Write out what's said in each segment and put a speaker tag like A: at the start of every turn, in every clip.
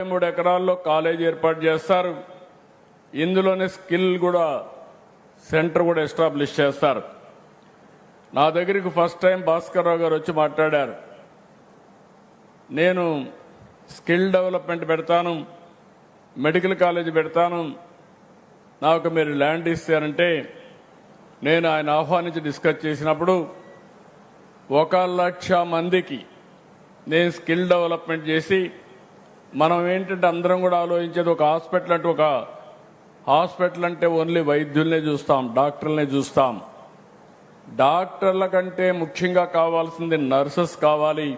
A: 3 ఎకరాల్లో కాలేజీ ఏర్పాటు చేస్తారు. ఇందులోనే స్కిల్ కూడా సెంటర్ కూడా ఎస్టాబ్లిష్ చేస్తారు. నా దగ్గరికి ఫస్ట్ టైం భాస్కర్ రావు గారు వచ్చి మాట్లాడారు. నేను స్కిల్ డెవలప్మెంట్ పెడతాను, మెడికల్ కాలేజీ పెడతాను, నాకు మీరు ల్యాండ్ ఇస్తారంటే నేను ఆయన ఆహ్వానించి డిస్కస్ చేసినప్పుడు 1,00,000 మందికి నేను స్కిల్ డెవలప్మెంట్ చేసి మనం ఏంటంటే అందరం కూడా ఆలోచించేది ఒక హాస్పిటల్ అంటే ఓన్లీ వైద్యుల్నే చూస్తాం, డాక్టర్లనే చూస్తాం. డాక్టర్ల కంటే ముఖ్యంగా కావాల్సింది నర్సెస్ కావాలి,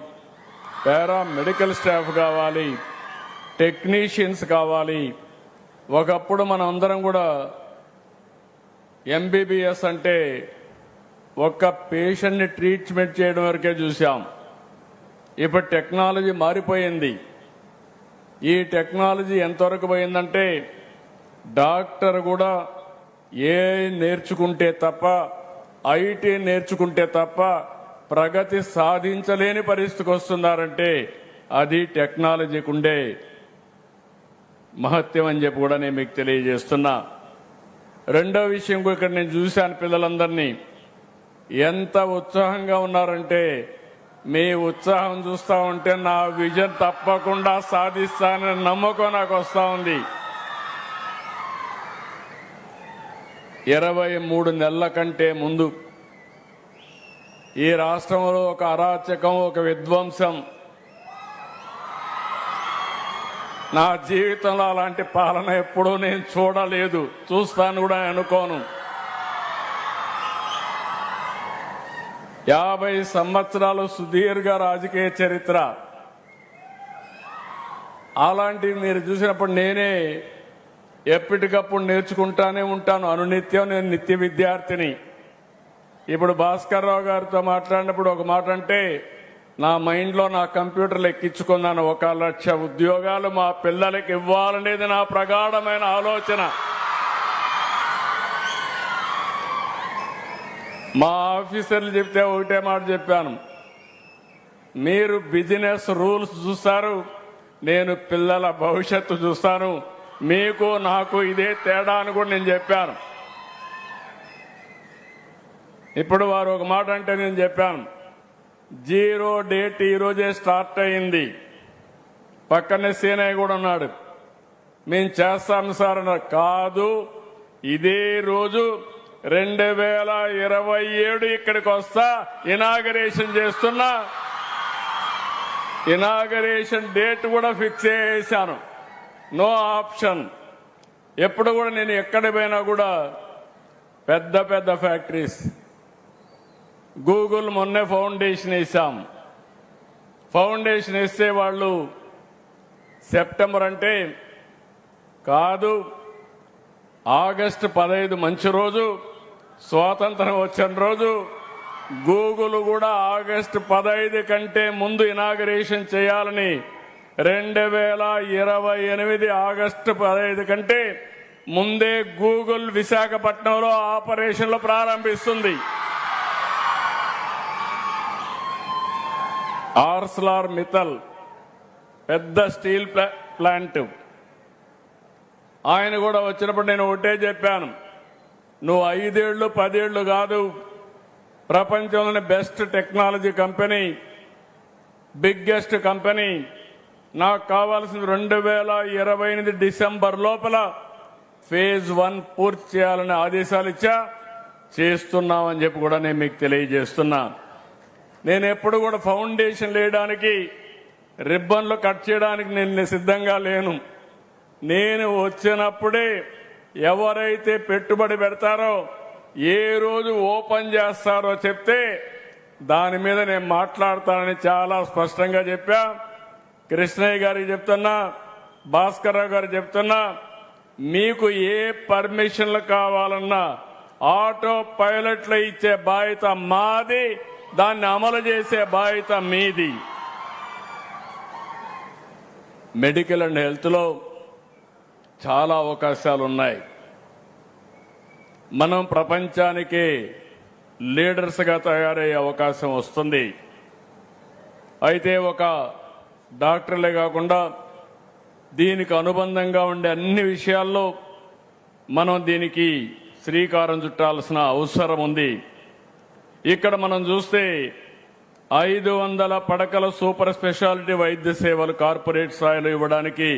A: పారామెడికల్ స్టాఫ్ కావాలి, టెక్నీషియన్స్ కావాలి. ఒకప్పుడు మనం అందరం కూడా ఎంబీబీఎస్ అంటే ఒక్క పేషెంట్ని ట్రీట్మెంట్ చేయడం వరకే చూసాం. ఇప్పుడు టెక్నాలజీ మారిపోయింది. ఈ టెక్నాలజీ ఎంతవరకు పోయిందంటే డాక్టర్ కూడా ఏఐ నేర్చుకుంటే తప్ప, ఐటీ నేర్చుకుంటే తప్ప ప్రగతి సాధించలేని పరిస్థితికి వస్తున్నారంటే అది టెక్నాలజీకి ఉండే మహత్యం అని చెప్పి కూడా నేను మీకు తెలియజేస్తున్నా. రెండో విషయం కూడా ఇక్కడ నేను చూశాను, పిల్లలందరినీ ఎంత ఉత్సాహంగా ఉన్నారంటే మీ ఉత్సాహం చూస్తూ ఉంటే నా విజన్ తప్పకుండా సాధిస్తానని నమ్మకం నాకు వస్తూ ఉంది. 23 నెలల కంటే ముందు ఈ రాష్ట్రంలో ఒక అరాచకం, ఒక విధ్వంసం, నా జీవితంలో అలాంటి పాలన ఎప్పుడూ నేను చూడలేదు, చూస్తాను కూడా అనుకోను. 50 సంవత్సరాలు సుదీర్ఘ రాజకీయ చరిత్ర. అలాంటివి మీరు చూసినప్పుడు నేనే ఎప్పటికప్పుడు నేర్చుకుంటానే ఉంటాను. అనునిత్యం నేను నిత్య విద్యార్థిని. ఇప్పుడు భాస్కర్ రావు గారితో మాట్లాడినప్పుడు ఒక మాట అంటే నా మైండ్లో నా కంప్యూటర్లు ఎక్కించుకున్నాను. 1,00,000 ఉద్యోగాలు మా పిల్లలకి ఇవ్వాలనేది నా ప్రగాఢమైన ఆలోచన. మా ఆఫీసర్లు చెప్తే ఒకటే మాట చెప్పాను, మీరు బిజినెస్ రూల్స్ చూస్తారు, నేను పిల్లల భవిష్యత్తు చూస్తాను, మీకు నాకు ఇదే తేడా అని కూడా నేను చెప్పాను. ఇప్పుడు వారు ఒక మాట అంటే నేను చెప్పాను, 0 డేట్ ఈరోజే స్టార్ట్ అయింది. పక్కనే సీనయ్య కూడా ఉన్నాడు. మేము చేస్తాం సార్ అన్నారు. కాదు, ఇదే రోజు 2027 ఇక్కడికి వస్తా, ఇనాగరేషన్ చేస్తున్నా. ఇనాగరేషన్ డేట్ కూడా ఫిక్స్ చేశాను. No option. ఎప్పుడు కూడా నేను ఎక్కడ పోయినా కూడా పెద్ద పెద్ద ఫ్యాక్టరీస్, గూగుల్ మొన్నే ఫౌండేషన్ వేసాం. ఫౌండేషన్ వేస్తే వాళ్ళు సెప్టెంబర్ అంటే కాదు, ఆగస్టు 15 మంచి రోజు, స్వాతంత్రం వచ్చిన రోజు. గూగుల్ కూడా ఆగస్టు 15 కంటే ముందు ఇనాగరేషన్ చేయాలని 2028 ఆగస్టు 15 కంటే ముందే గూగుల్ విశాఖపట్నంలో ఆపరేషన్లు ప్రారంభిస్తుంది. ఆర్సెలర్ మిత్తల్ పెద్ద స్టీల్ ప్లాంట్, ఆయన కూడా వచ్చినప్పుడు నేను ఒకటే చెప్పాను, నువ్వు 5 ఏళ్ళు 10 ఏళ్ళు కాదు, ప్రపంచంలోని best technology company, biggest company, నాకు కావాల్సింది 2028 డిసెంబర్ లోపల ఫేజ్ 1 పూర్తి చేయాలని ఆదేశాలు ఇచ్చా. చేస్తున్నామని చెప్పి కూడా నేను మీకు తెలియజేస్తున్నా. నేను ఎప్పుడు కూడా ఫౌండేషన్ వేయడానికి, రిబ్బన్లు కట్ చేయడానికి నేను సిద్ధంగా లేను. నేను వచ్చినప్పుడే ఎవరైతే పెట్టుబడి పెడతారో, ఏ రోజు ఓపెన్ చేస్తారో చెప్తే దాని మీద నేను మాట్లాడతానని చాలా స్పష్టంగా చెప్పా. కృష్ణయ్య గారికి చెప్తున్నా, భాస్కర్ రావు గారికి చెప్తున్నా, మీకు ఏ పర్మిషన్లు కావాలన్నా ఆటో పైలట్లు ఇచ్చే బాధ్యత మాది, దాన్ని అమలు చేసే బాధ్యత మీది. మెడికల్ అండ్ హెల్త్లో చాలా అవకాశాలు ఉన్నాయి. మనం ప్రపంచానికి లీడర్స్గా తయారయ్యే అవకాశం వస్తుంది. అయితే ఒక డాక్టర్లే కాకుండా దీనికి అనుబంధంగా ఉండే అన్ని విషయాల్లో మనం దీనికి శ్రీకారం చుట్టాల్సిన అవసరం ఉంది. ఇక్కడ మనం చూస్తే 500 పడకల సూపర్ స్పెషాలిటీ వైద్య సేవలు కార్పొరేట్ స్థాయిలో ఇవ్వడానికి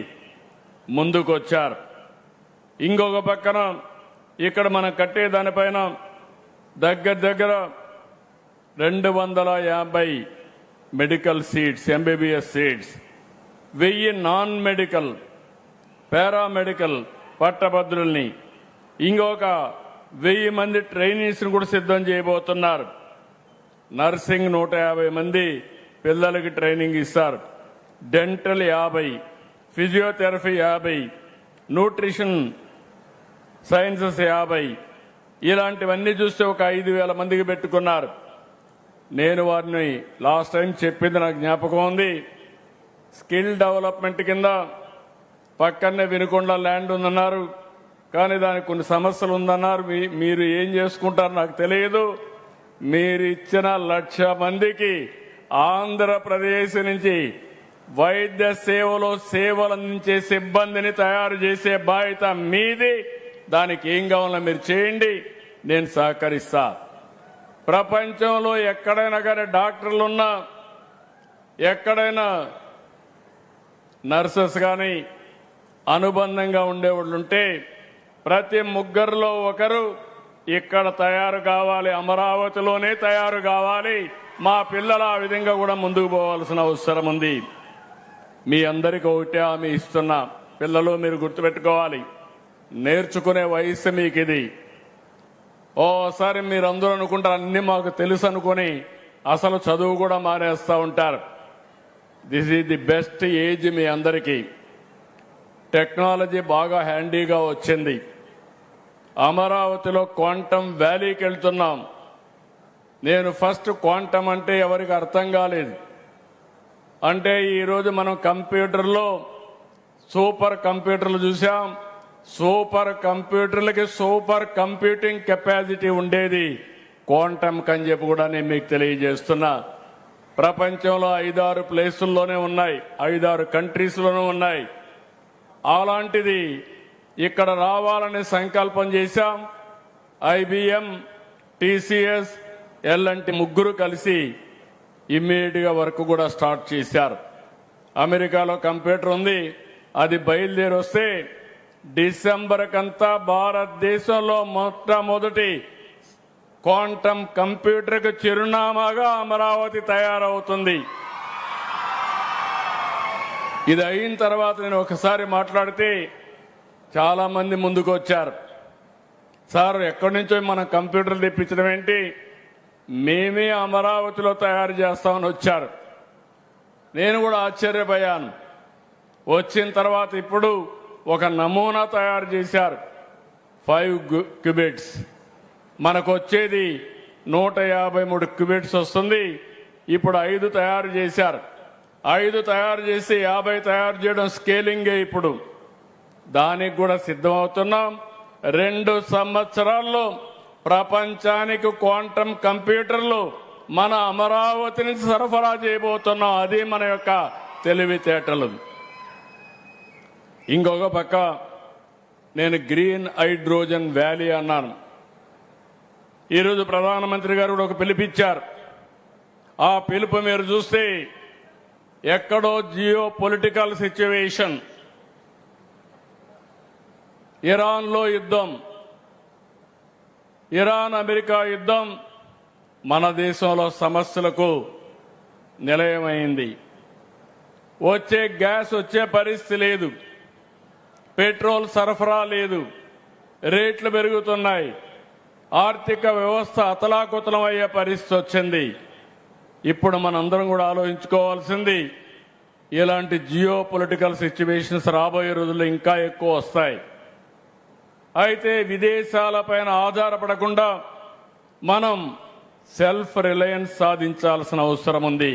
A: ముందుకొచ్చారు. ఇంకొక పక్కన ఇక్కడ మనం కట్టే దానిపైన దగ్గర 250 medical seats, MBBS seats, 1000 non medical paramedical పట్టభద్రుల్ని, ఇంకొక 1000 మంది ట్రైనీస్ని కూడా సిద్ధం చేయబోతున్నారు. నర్సింగ్ 150 మంది పిల్లలకి ట్రైనింగ్ ఇస్తారు. డెంటల్ 50, ఫిజియోథెరపీ 50, న్యూట్రిషన్ సైన్సెస్ 50, ఇలాంటివన్నీ చూస్తే ఒక 5000 మందికి పెట్టుకున్నారు. నేను వారిని లాస్ట్ టైం చెప్పింది నాకు జ్ఞాపకం ఉంది. స్కిల్ డెవలప్మెంట్ కింద పక్కనే వినుకొండ ల్యాండ్ ఉందన్నారు, కానీ దానికి కొన్ని సమస్యలు ఉందన్నారు. మీరు ఏం చేసుకుంటారో నాకు తెలియదు. మీరు ఇచ్చిన 1,00,000 మందికి ఆంధ్రప్రదేశ్ నుంచి వైద్య సేవలు అందించే సిబ్బందిని తయారు చేసే బాధ్యత మీది. దానికి ఏం కావాలో మీరు చేయండి, నేను సహకరిస్తా. ప్రపంచంలో ఎక్కడైనా కానీ డాక్టర్లున్నా, ఎక్కడైనా నర్సెస్ కానీ అనుబంధంగా ఉండేవాళ్ళు ఉంటే ప్రతి ముగ్గురులో ఒకరు ఇక్కడ తయారు కావాలి, అమరావతిలోనే తయారు కావాలి. మా పిల్లలు ఆ విధంగా కూడా ముందుకు పోవాల్సిన అవసరం ఉంది. మీ అందరికీ ఒకటే హామీ ఇస్తున్నా, పిల్లలు మీరు గుర్తుపెట్టుకోవాలి, నేర్చుకునే వయసు మీకు ఇది. ఓసారి మీరు అందరూ అనుకుంటారు అన్ని మాకు తెలుసు అనుకుని అసలు చదువు కూడా మానేస్తూ ఉంటారు. This is the best age మీ అందరికీ. టెక్నాలజీ బాగా హ్యాండీగా వచ్చింది. అమరావతిలో క్వాంటమ్ వ్యాలీకి వెళ్తున్నాం. నేను ఫస్ట్ క్వాంటమ్ అంటే ఎవరికి అర్థం కాలేదు. అంటే ఈరోజు మనం కంప్యూటర్లో సూపర్ కంప్యూటర్లు చూసాం. సూపర్ కంప్యూటర్లకి సూపర్ కంప్యూటింగ్ కెపాసిటీ ఉండేది క్వాంటమ్ అని చెప్పి కూడా నేను మీకు తెలియజేస్తున్నా. ప్రపంచంలో 5-6 ప్లేసుల్లోనే ఉన్నాయి, 5-6 కంట్రీస్లోనూ ఉన్నాయి. అలాంటిది ఇక్కడ రావాలని సంకల్పం చేశాం. IBM, TCS, L&T ముగ్గురు కలిసి ఇమ్మీడియట్గా వర్క్ కూడా స్టార్ట్ చేశారు. అమెరికాలో కంప్యూటర్ ఉంది, అది బయలుదేరి వస్తే డిసెంబర్ కంతా భారతదేశంలో మొట్టమొదటి క్వాంటమ్ కంప్యూటర్కు చిరునామాగా అమరావతి తయారవుతుంది. ఇది అయిన తర్వాత నేను ఒకసారి మాట్లాడితే చాలా మంది ముందుకు వచ్చారు. సార్ ఎక్కడి నుంచో మనం కంప్యూటర్లు తెప్పించడం ఏంటి, మేమే అమరావతిలో తయారు చేస్తామని వచ్చారు. నేను కూడా ఆశ్చర్యపోయాను. వచ్చిన తర్వాత ఇప్పుడు ఒక నమూనా తయారు చేశారు, 5 క్యూబిట్స్. మనకు వచ్చేది 153 క్యూబిట్స్ వస్తుంది. ఇప్పుడు 5 తయారు చేశారు. 5 తయారు చేసి 50 తయారు చేయడం స్కేలింగే. ఇప్పుడు దానికి కూడా సిద్ధమవుతున్నాం. 2 సంవత్సరాల్లో ప్రపంచానికి క్వాంటమ్ కంప్యూటర్లు మన అమరావతి నుంచి సరఫరా చేయబోతున్నాం. అది మన యొక్క తెలివితేటలు. ఇంకొక పక్క నేను గ్రీన్ హైడ్రోజన్ వ్యాలీ అన్నాను. ఈరోజు ప్రధానమంత్రి గారు కూడా ఒక పిలుపిచ్చారు. ఆ పిలుపు మీరు చూస్తే ఎక్కడో జియో పొలిటికల్ సిచ్యువేషన్, ఇరాన్లో యుద్ధం, ఇరాన్ అమెరికా యుద్ధం మన దేశంలో సమస్యలకు నిలయమైంది. వచ్చే గ్యాస్ వచ్చే పరిస్థితి లేదు, పెట్రోల్ సరఫరా లేదు, రేట్లు పెరుగుతున్నాయి, ఆర్థిక వ్యవస్థ అతలాకుతలం అయ్యే పరిస్థితి వచ్చింది. ఇప్పుడు మనందరం కూడా ఆలోచించుకోవాల్సింది, ఇలాంటి జియో పొలిటికల్ సిచ్యువేషన్స్ రాబోయే రోజుల్లో ఇంకా ఎక్కువ వస్తాయి. అయితే విదేశాలపైన ఆధారపడకుండా మనం సెల్ఫ్ రిలయన్స్ సాధించాల్సిన అవసరం ఉంది.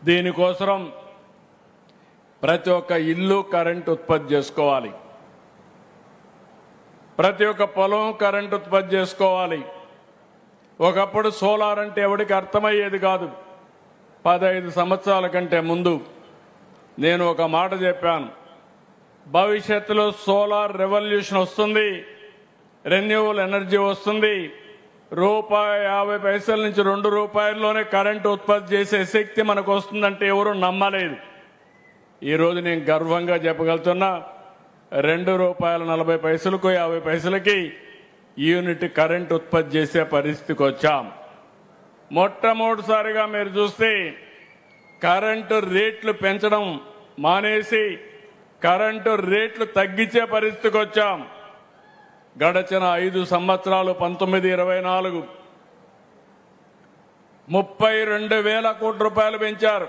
A: దీనికోసం ప్రతి ఒక్క ఇల్లు కరెంట్ ఉత్పత్తి చేసుకోవాలి, ప్రతి ఒక్క పొలం కరెంట్ ఉత్పత్తి చేసుకోవాలి. ఒకప్పుడు సోలార్ అంటే ఎవరికి అర్థమయ్యేది కాదు. 15 సంవత్సరాల కంటే ముందు నేను ఒక మాట చెప్పాను, భవిష్యత్తులో సోలార్ రెవల్యూషన్ వస్తుంది, రెన్యూవల్ ఎనర్జీ వస్తుంది. ₹1.50 నుంచి ₹2 కరెంటు ఉత్పత్తి చేసే శక్తి మనకు వస్తుందంటే ఎవరు నమ్మలేదు. ఈరోజు నేను గర్వంగా చెప్పగలుగుతున్నా, ₹2.40కు 50 పైసలకి యూనిట్ కరెంట్ ఉత్పత్తి చేసే పరిస్థితికి వచ్చాం. మొట్టమొదటిసారిగా మీరు చూస్తే కరెంటు రేట్లు పెంచడం మానేసి కరెంటు రేట్లు తగ్గించే పరిస్థితికి వచ్చాం. గడచిన 5 సంవత్సరాలు 19-24 32,000 కోట్ల రూపాయలు పెంచారు.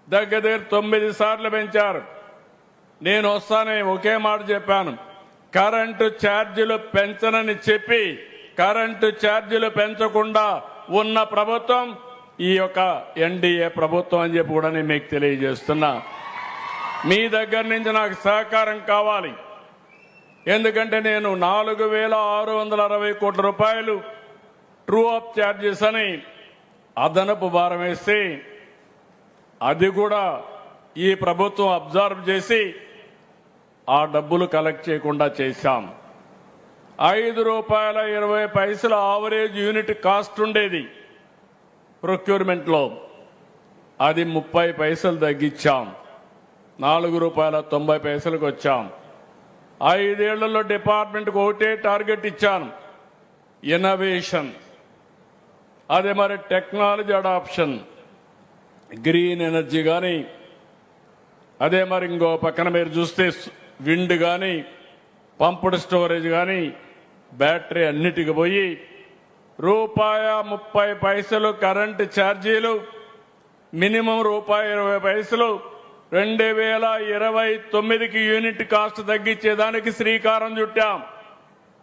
A: దగ్గర 9 సార్లు పెంచారు. నేను వస్తానే ఒకే మాట చెప్పాను, కరెంటు ఛార్జీలు పెంచనని చెప్పి కరెంటు ఛార్జీలు పెంచకుండా ఉన్న ప్రభుత్వం ఈ యొక్క ఎన్డీఏ ప్రభుత్వం అని చెప్పి కూడా నేను మీకు తెలియజేస్తున్నా. మీ దగ్గర నుంచి నాకు సహకారం కావాలి. ఎందుకంటే నేను 4,660 కోట్ల రూపాయలు ట్రూ అప్ ఛార్జెస్ అని అదనపు భారం వేస్తే అది కూడా ఈ ప్రభుత్వం అబ్జర్వ్ చేసి ఆ డబ్బులు కలెక్ట్ చేయకుండా చేశాం. ₹5.20 ఆవరేజ్ యూనిట్ కాస్ట్ ఉండేది ప్రొక్యూర్మెంట్లో, అది 30 పైసలు తగ్గించాం. ₹4.90కు వచ్చాం. 5 ఏళ్లలో డిపార్ట్మెంట్కి ఒకటే టార్గెట్ ఇచ్చాను, ఇన్నోవేషన్. అదే మరి టెక్నాలజీ అడాప్షన్, గ్రీన్ ఎనర్జీ కానీ, అదే మరి ఇంకో పక్కన మీరు చూస్తే విండ్ కానీ, పంప్డ్ స్టోరేజ్ కానీ, బ్యాటరీ అన్నిటికి పోయి ₹1.30 కరెంటు ఛార్జీలు, మినిమం ₹1.20 2029కి యూనిట్ కాస్ట్ తగ్గించేదానికి శ్రీకారం చుట్టాం.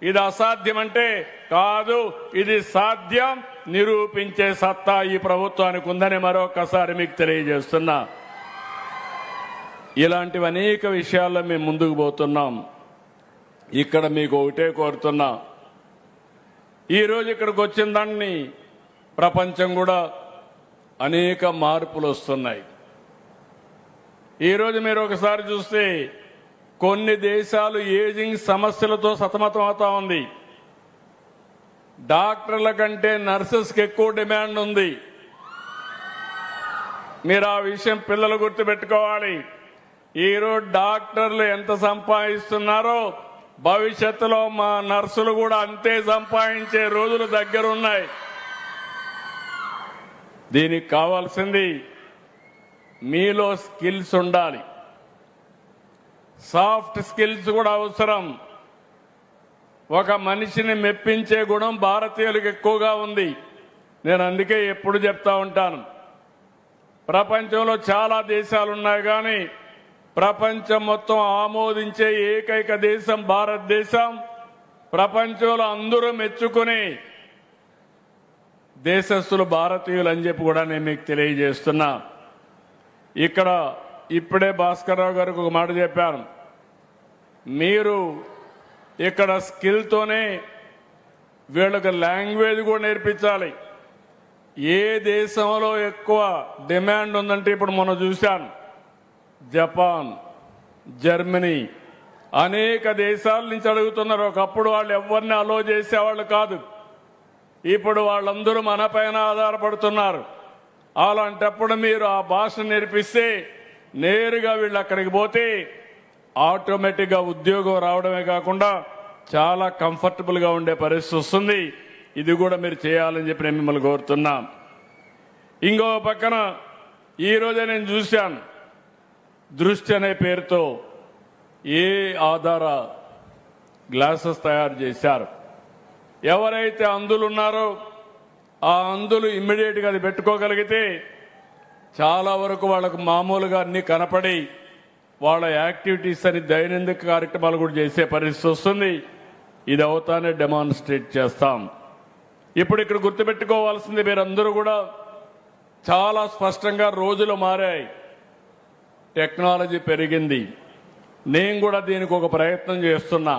A: ఇది అసాధ్యమంటే కాదు, ఇది సాధ్యం నిరూపించే సత్తా ఈ ప్రభుత్వానికి ఉందని మరొకసారి మీకు తెలియజేస్తున్నా. ఇలాంటివి అనేక విషయాల్లో మేము ముందుకు పోతున్నాం. ఇక్కడ మీకు ఒకటే కోరుతున్నా, ఈరోజు ఇక్కడికి వచ్చిన దాన్ని ప్రపంచం కూడా అనేక మార్పులు వస్తున్నాయి. ఈరోజు మీరు ఒకసారి చూస్తే కొన్ని దేశాలు ఏజింగ్ సమస్యలతో సతమతం అవుతా ఉంది. డాక్టర్ల కంటే నర్సెస్కి ఎక్కువ డిమాండ్ ఉంది. మీరు ఆ విషయం పిల్లలు గుర్తుపెట్టుకోవాలి. ఈరోజు డాక్టర్లు ఎంత సంపాదిస్తున్నారో భవిష్యత్తులో మా నర్సులు కూడా అంతే సంపాదించే రోజులు దగ్గరున్నాయి. దీనికి కావాల్సింది మీలో స్కిల్స్ ఉండాలి, సాఫ్ట్ స్కిల్స్ కూడా అవసరం. ఒక మనిషిని మెప్పించే గుణం భారతీయులకు ఎక్కువగా ఉంది. నేను అందుకే ఎప్పుడు చెప్తా ఉంటాను, ప్రపంచంలో చాలా దేశాలు ఉన్నాయి కానీ ప్రపంచం మొత్తం ఆమోదించే ఏకైక దేశం భారతదేశం. ప్రపంచంలో అందరూ మెచ్చుకునే దేశస్థులు భారతీయులు అని చెప్పి కూడా నేను మీకు తెలియజేస్తున్నా. ఇక్కడ ఇప్పుడే భాస్కర్ రావు గారికి ఒక మాట చెప్పాను, మీరు ఇక్కడ స్కిల్తోనే వీళ్ళకి లాంగ్వేజ్ కూడా నేర్పించాలి. ఏ దేశంలో ఎక్కువ డిమాండ్ ఉందంటే ఇప్పుడు మనం చూశాను, జపాన్, జర్మనీ, అనేక దేశాల నుంచి అడుగుతున్నారు. ఒకప్పుడు వాళ్ళు ఎవరిని అలో చేసేవాళ్ళు కాదు, ఇప్పుడు వాళ్ళందరూ మన పైన ఆధారపడుతున్నారు. అలాంటప్పుడు మీరు ఆ భాష నేర్పిస్తే నేరుగా వీళ్ళు అక్కడికి పోతే ఆటోమేటిక్గా ఉద్యోగం రావడమే కాకుండా చాలా కంఫర్టబుల్గా ఉండే పరిస్థితి వస్తుంది. ఇది కూడా మీరు చేయాలని చెప్పి నేను మిమ్మల్ని కోరుతున్నా. ఇంకో పక్కన ఈరోజే నేను చూశాను, దృష్టి అనే పేరుతో ఏ ఆధార గ్లాసెస్ తయారు చేశారు. ఎవరైతే అంధులు ఉన్నారో ఆ అంధులు ఇమ్మీడియట్గా అది పెట్టుకోగలిగితే చాలా వరకు వాళ్ళకు మామూలుగా అన్ని కనపడి వాళ్ళ యాక్టివిటీస్ అని దైనందిక కార్యక్రమాలు కూడా చేసే పరిస్థితి వస్తుంది. ఇది అవుతానే డెమాన్స్ట్రేట్ చేస్తాం. ఇప్పుడు ఇక్కడ గుర్తుపెట్టుకోవాల్సింది, మీరందరూ కూడా చాలా స్పష్టంగా రోజులు మారాయి, టెక్నాలజీ పెరిగింది. నేను కూడా దీనికి ఒక ప్రయత్నం చేస్తున్నా.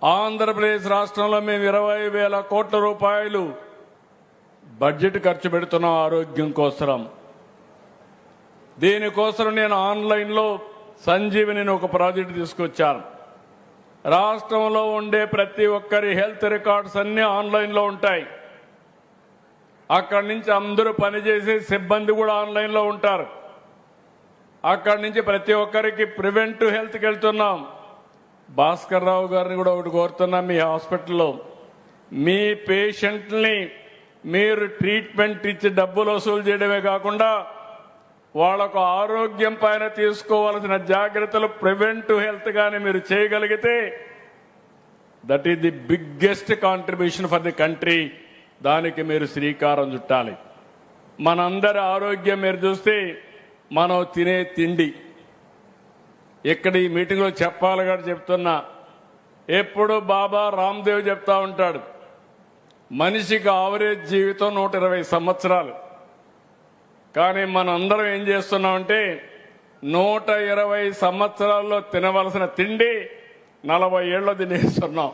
A: ఆంధ్రప్రదేశ్ రాష్ట్రంలో మేము 20,000 కోట్ల రూపాయలు బడ్జెట్ ఖర్చు పెడుతున్నాం ఆరోగ్యం కోసం. దీనికోసం నేను ఆన్లైన్లో సంజీవిని ఒక ప్రాజెక్టు తీసుకొచ్చాను. రాష్ట్రంలో ఉండే ప్రతి ఒక్కరి హెల్త్ రికార్డ్స్ అన్నీ ఆన్లైన్లో ఉంటాయి. అక్కడి నుంచి అందరూ పనిచేసే సిబ్బంది కూడా ఆన్లైన్లో ఉంటారు. అక్కడి నుంచి ప్రతి ఒక్కరికి ప్రివెంటివ్ హెల్త్కి వెళ్తున్నాం. భాస్కర్ రావు గారిని కూడా ఒకటి కోరుతున్నాం, మీ హాస్పిటల్లో మీ పేషెంట్ని మీరు ట్రీట్మెంట్ ఇచ్చి డబ్బులు వసూలు చేయడమే కాకుండా వాళ్ళకు ఆరోగ్యం పైన తీసుకోవాల్సిన జాగ్రత్తలు ప్రివెంటివ్ హెల్త్ గాని మీరు చేయగలిగితే that is the biggest contribution for the country. దానికి మీరు శ్రీకారం చుట్టాలి. మనందరి ఆరోగ్యం మీరు చూస్తే మనం తినే తిండి, ఇక్కడ ఈ మీటింగ్లో చెప్పాలి కూడా చెప్తున్నా, ఎప్పుడు బాబా రామ్దేవ్ చెప్తా ఉంటాడు, మనిషికి ఆవరేజ్ జీవితం 120 సంవత్సరాలు. కానీ మనందరం ఏం చేస్తున్నామంటే 120 సంవత్సరాల్లో తినవలసిన తిండి 40 ఏళ్ళు తినేస్తున్నాం.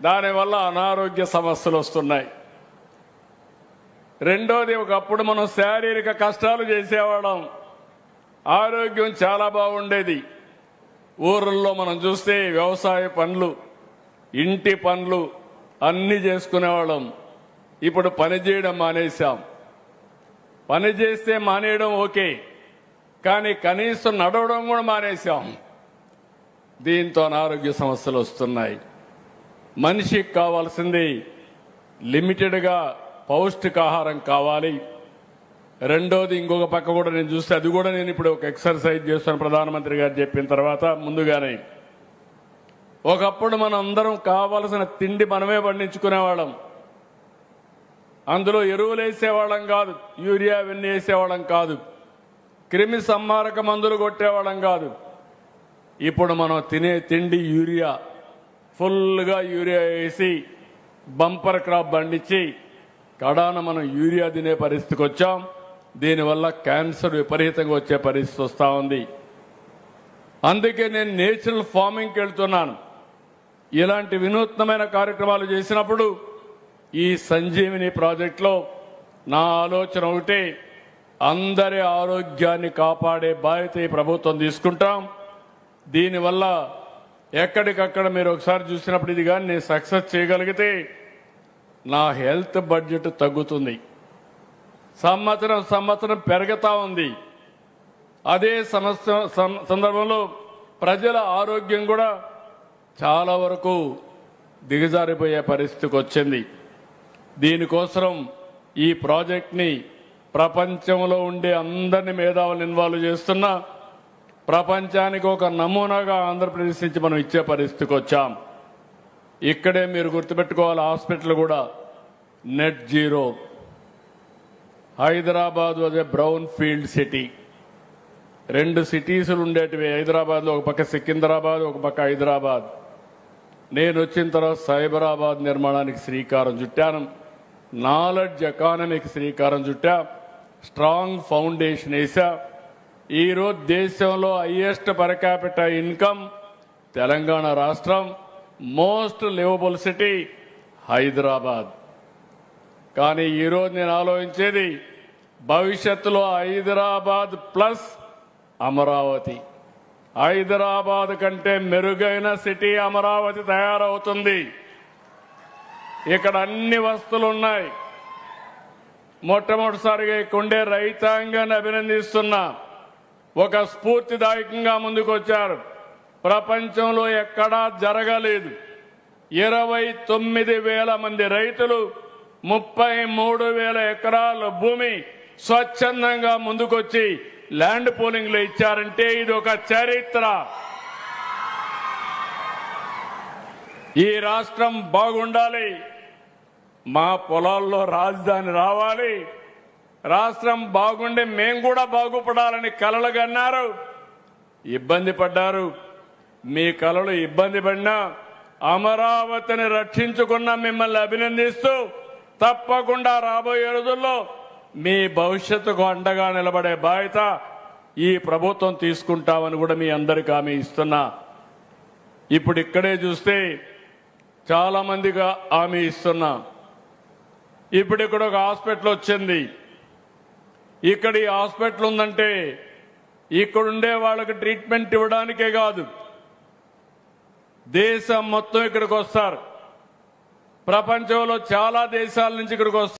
A: దానివల్ల అనారోగ్య సమస్యలు వస్తున్నాయి. రెండోది, ఒకప్పుడు మనం శారీరక కష్టాలు చేసేవాళ్ళం, ఆరోగ్యం చాలా బాగుండేది. ఊర్లలో మనం చూస్తే వ్యవసాయ పనులు, ఇంటి పనులు అన్నీ చేసుకునేవాళ్ళం. ఇప్పుడు పని చేయడం మానేశాం. పని చేస్తే మానేయడం ఓకే, కానీ కనీసం నడవడం కూడా మానేశాం. దీంతో అనారోగ్య సమస్యలు వస్తున్నాయి. మనిషికి కావాల్సింది లిమిటెడ్గా పౌష్టికాహారం కావాలి. రెండోది, ఇంకొక పక్క కూడా నేను చూస్తే అది కూడా నేను ఇప్పుడు ఒక ఎక్సర్సైజ్ చేస్తాను ప్రధానమంత్రి గారు చెప్పిన తర్వాత. ముందుగానే ఒకప్పుడు మనం అందరం కావలసిన తిండి మనమే పండించుకునేవాళ్ళం. అందులో ఎరువులు వేసేవాళ్ళం కాదు, యూరియా అవన్నీ వేసేవాళ్ళం కాదు, క్రిమి సంహారక మందులు కొట్టేవాళ్ళం కాదు. ఇప్పుడు మనం తినే తిండి యూరియా, ఫుల్గా యూరియా వేసి బంపర్ క్రాప్ పండించి కడాన మనం యూరియా తినే పరిస్థితికి వచ్చాం. దీనివల్ల క్యాన్సర్ విపరీతంగా వచ్చే పరిస్థితి వస్తూ ఉంది. అందుకే నేను నేచురల్ ఫార్మింగ్కి వెళ్తున్నాను. ఇలాంటి వినూత్నమైన కార్యక్రమాలు చేసినప్పుడు ఈ సంజీవిని ప్రాజెక్టులో నా ఆలోచన ఒకటే, అందరి ఆరోగ్యాన్ని కాపాడే బాధ్యత ఈ ప్రభుత్వం తీసుకుంటాం. దీనివల్ల ఎక్కడికక్కడ మీరు ఒకసారి చూసినప్పుడు ఇది కానీ నేను సక్సెస్ చేయగలిగితే నా హెల్త్ బడ్జెట్ తగ్గుతుంది. సంవత్సరం పెరుగుతూ ఉంది. అదే సందర్భంలో ప్రజల ఆరోగ్యం కూడా చాలా వరకు దిగజారిపోయే పరిస్థితికి వచ్చింది. దీనికోసం ఈ ప్రాజెక్ట్ని ప్రపంచంలో ఉండే అందరినీ మేధావులను ఇన్వాల్వ్ చేస్తున్నా, ప్రపంచానికి ఒక నమూనాగా ఆంధ్రప్రదేశ్ నుంచి మనం ఇచ్చే పరిస్థితికి వచ్చాం. ఇక్కడే మీరు గుర్తుపెట్టుకోవాలి, హాస్పిటల్ కూడా net zero. Hyderabad was a brown field city. 2 సిటీసులు ఉండేటివి హైదరాబాద్లో, ఒక పక్క సికింద్రాబాద్, ఒక పక్క హైదరాబాద్. నేను వచ్చిన తర్వాత సైబరాబాద్ నిర్మాణానికి శ్రీకారం చుట్టాను, నాలెడ్జ్ ఎకానమీకి శ్రీకారం చుట్టా, స్ట్రాంగ్ ఫౌండేషన్ వేసా. ఈరోజు దేశంలో highest per capital income Telangana రాష్ట్రం, మోస్ట్ లివబుల్ సిటీ హైదరాబాద్. కానీ ఈరోజు నేను ఆలోచించేది భవిష్యత్తులో హైదరాబాద్ ప్లస్ అమరావతి. హైదరాబాద్ కంటే మెరుగైన సిటీ అమరావతి తయారవుతుంది. ఇక్కడ అన్ని వస్తువులు ఉన్నాయి. మొట్టమొదటిసారిగా ఇక్కడే రైతాంగాన్ని అభినందిస్తున్నా. ఒక స్ఫూర్తిదాయకంగా ముందుకొచ్చారు. ప్రపంచంలో ఎక్కడా జరగలేదు. 29,000 మంది రైతులు 33,000 ఎకరాల భూమి స్వచ్ఛందంగా ముందుకొచ్చి ల్యాండ్ పూలింగ్ లో ఇచ్చారంటే ఇది ఒక చరిత్ర. ఈ రాష్ట్రం బాగుండాలి, మా పొలాల్లో రాజధాని రావాలి, రాష్ట్రం బాగుండి మేము కూడా బాగుపడాలని కలలు కన్నారు. ఇబ్బంది పడ్డారు. మీ కలలు ఇబ్బంది పడినా అమరావతిని రక్షించుకున్న మిమ్మల్ని అభినందిస్తూ తప్పకుండా రాబోయే రోజుల్లో మీ భవిష్యత్తుకు అండగా నిలబడే బాధ్యత ఈ ప్రభుత్వం తీసుకుంటామని కూడా మీ అందరికీ హామీ ఇస్తున్నా. ఇప్పుడు ఇక్కడే చూస్తే చాలా మందిగా హామీ ఇస్తున్నా. ఇప్పుడు ఇక్కడ ఒక హాస్పిటల్ వచ్చింది. ఇక్కడ ఈ హాస్పిటల్ ఉందంటే ఇక్కడుండే వాళ్ళకి ట్రీట్మెంట్ ఇవ్వడానికే కాదు, దేశం మొత్తం ఇక్కడికి వస్తారు. ప్రపంచంలో చాలా దేశాల నుంచి ఇక్కడికి వస్తారు.